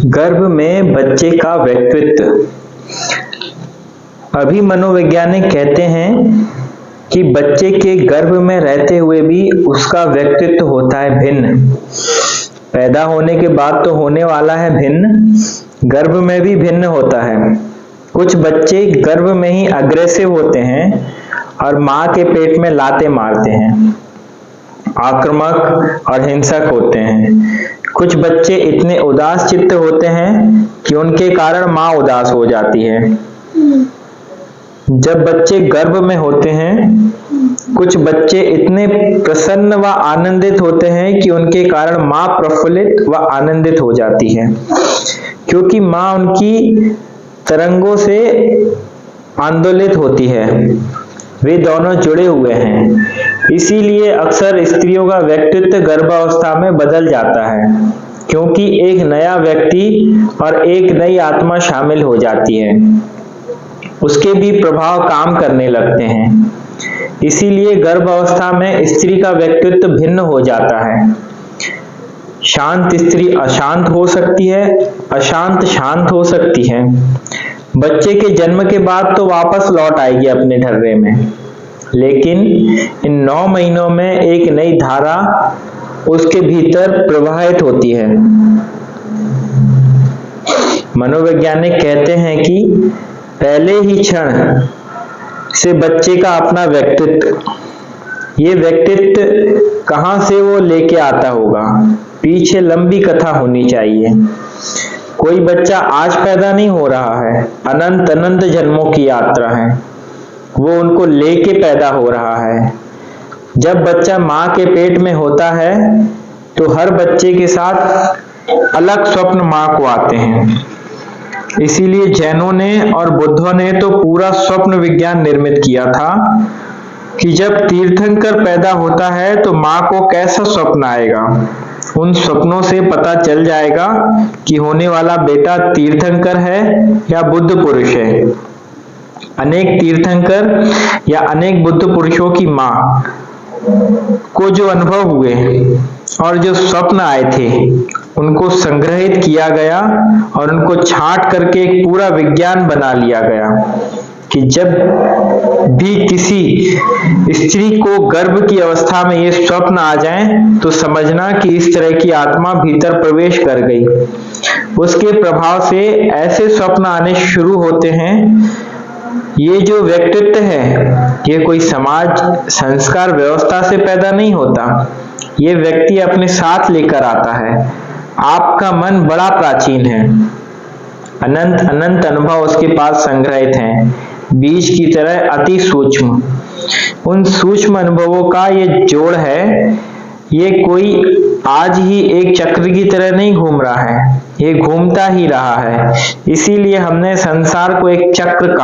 गर्भ में बच्चे का व्यक्तित्व। अभी मनोवैज्ञानिक कहते हैं कि बच्चे के गर्भ में रहते हुए भी उसका व्यक्तित्व होता है भिन्न। पैदा होने के बाद तो होने वाला है भिन्न, गर्भ में भी भिन्न होता है। कुछ बच्चे गर्भ में ही अग्रेसिव होते हैं और माँ के पेट में लाते मारते हैं, आक्रामक और हिंसक होते हैं। कुछ बच्चे इतने उदास चित्त होते हैं कि उनके कारण माँ उदास हो जाती है। जब बच्चे गर्भ में होते हैं, कुछ बच्चे इतने प्रसन्न व आनंदित होते हैं कि उनके कारण माँ प्रफुल्लित व आनंदित हो जाती है, क्योंकि माँ उनकी तरंगों से आंदोलित होती है। वे दोनों जुड़े हुए हैं। इसीलिए अक्सर स्त्रियों का व्यक्तित्व गर्भावस्था में बदल जाता है, क्योंकि एक नया व्यक्ति और एक नई आत्मा शामिल हो जाती है। उसके भी प्रभाव काम करने लगते हैं। इसीलिए गर्भावस्था में स्त्री का व्यक्तित्व भिन्न हो जाता है। शांत स्त्री अशांत हो सकती है, अशांत शांत हो सकती है। बच्चे के जन्म के बाद तो वापस लौट आएगी अपने ढर्रे में, लेकिन इन 9 महीनों में एक नई धारा उसके भीतर प्रवाहित होती है। मनोवैज्ञानिक कहते हैं कि पहले ही क्षण से बच्चे का अपना व्यक्तित्व, ये व्यक्तित्व कहाँ से वो लेके आता होगा, पीछे लंबी कथा होनी चाहिए। कोई बच्चा आज पैदा नहीं हो रहा है, अनंत अनंत जन्मों की यात्रा है, वो उनको लेके पैदा हो रहा है। जब बच्चा माँ के पेट में होता है तो हर बच्चे के साथ अलग स्वप्न माँ को आते हैं। इसीलिए जैनों ने और बुद्धों ने तो पूरा स्वप्न विज्ञान निर्मित किया था कि जब तीर्थंकर पैदा होता है तो माँ को कैसा स्वप्न आएगा। उन स्वप्नों से पता चल जाएगा कि होने वाला बेटा तीर्थंकर है या बुद्ध पुरुष है। अनेक तीर्थंकर या अनेक बुद्ध पुरुषों की माँ को जो अनुभव हुए और जो स्वप्न आए थे, उनको संग्रहित किया गया और उनको छांट करके एक पूरा विज्ञान बना लिया गया कि जब भी किसी स्त्री को गर्भ की अवस्था में ये स्वप्न आ जाएं तो समझना कि इस तरह की आत्मा भीतर प्रवेश कर गई। उसके प्रभाव से ऐसे स्वप्न आने शुरू होते हैं। ये जो व्यक्तित्व है, ये कोई समाज संस्कार व्यवस्था से पैदा नहीं होता, ये व्यक्ति अपने साथ लेकर आता है। आपका मन बड़ा प्राचीन है, अनंत अनंत अनुभव उसके पास संग्रहित हैं, बीज की तरह अति सूक्ष्म। उन सूक्ष्म अनुभवों का ये जोड़ है। ये कोई आज ही एक चक्र की तरह नहीं घूम रहा है, ये घूमता ही रहा है। इसीलिए हमने संसार को एक चक्र कहा।